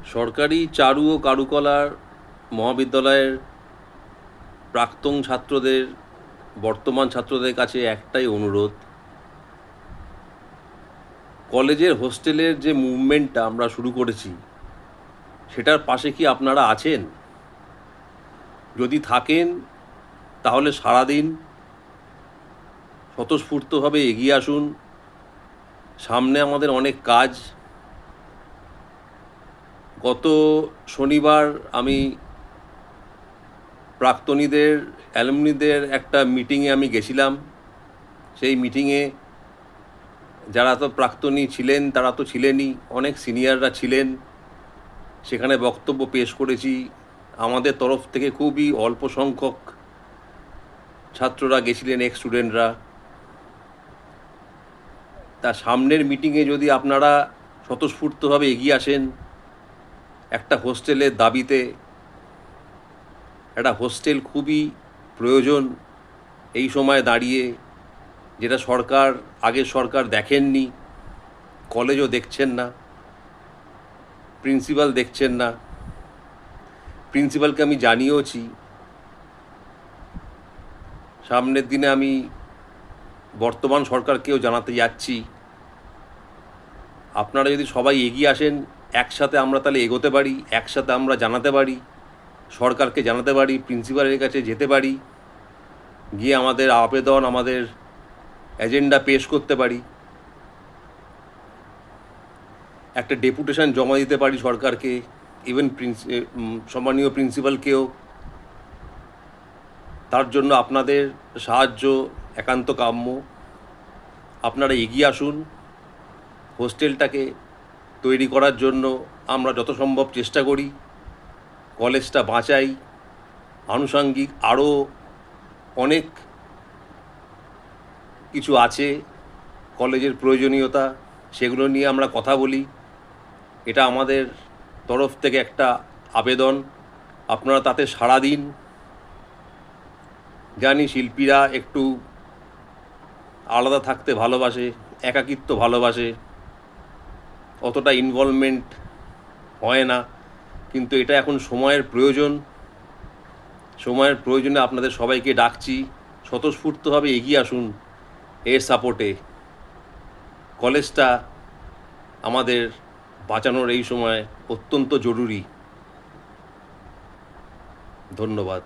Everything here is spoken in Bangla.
সরকারি চারু ও কারুকলার মহাবিদ্যালয়ের প্রাক্তন ছাত্রদের বর্তমান ছাত্রদের কাছে একটাই অনুরোধ, কলেজের হোস্টেলের যে মুভমেন্টটা আমরা শুরু করেছি সেটার পাশে কি আপনারা আছেন? যদি থাকেন তাহলে সারাদিন স্বতঃস্ফূর্তভাবে এগিয়ে আসুন। সামনে আমাদের অনেক কাজ। গত শনিবার আমি প্রাক্তনীদের অ্যালুমনিদের একটা মিটিংয়ে আমি গেছিলাম। সেই মিটিংয়ে যারা তো প্রাক্তনী ছিলেন তারা তো ছিলেনই, অনেক সিনিয়ররা ছিলেন। সেখানে বক্তব্য পেশ করেছি। আমাদের তরফ থেকে খুবই অল্প সংখ্যক ছাত্ররা গেছিলেন, এক্স স্টুডেন্টরা। তা সামনের মিটিংয়ে যদি আপনারা স্বতঃস্ফূর্তভাবে এগিয়ে আসেন একটা হোস্টেলের দাবিতে, একটা হোস্টেল খুবই প্রয়োজন এই সময় দাঁড়িয়ে, যেটা আগের সরকার দেখেননি, কলেজও দেখছেন না, প্রিন্সিপাল দেখছেন না। প্রিন্সিপালকে আমি জানিয়েওছি। সামনের দিনে আমি বর্তমান সরকারকেও জানাতে যাচ্ছি, আপনারা যদি সবাই এগিয়ে আসেন, একসাথে আমরা তাহলে এগোতে পারি, একসাথে আমরা জানাতে পারি, সরকারকে জানাতে পারি, প্রিন্সিপালের কাছে যেতে পারি, গিয়ে আমাদের আবেদন, আমাদের এজেন্ডা পেশ করতে পারি, একটা ডেপুটেশন জমা দিতে পারি সরকারকে, ইভেন সম্মানীয় প্রিন্সিপালকেও। তার জন্য আপনাদের সাহায্য একান্ত কাম্য। আপনারা এগিয়ে আসুন। হোস্টেলটাকে তৈরি করার জন্য আমরা যত সম্ভব চেষ্টা করি, কলেজটা বাঁচাই। আনুষঙ্গিক আরও অনেক কিছু আছে কলেজের প্রয়োজনীয়তা, সেগুলো নিয়ে আমরা কথা বলি। এটা আমাদের তরফ থেকে একটা আবেদন, আপনারা তাতে সাড়া দিন। জানি শিল্পীরা একটু আলাদা থাকতে ভালোবাসে, একাকিত্ব ভালোবাসে, অতটা ইনভলভমেন্ট হয় না, কিন্তু এটা এখন সময়ের প্রয়োজন। সময়ের প্রয়োজনে আপনাদের সবাইকে ডাকছি, স্বতঃস্ফূর্তভাবে এগিয়ে আসুন এর সাপোর্টে। কলেজটা আমাদের বাঁচানোর এই সময় অত্যন্ত জরুরি। ধন্যবাদ।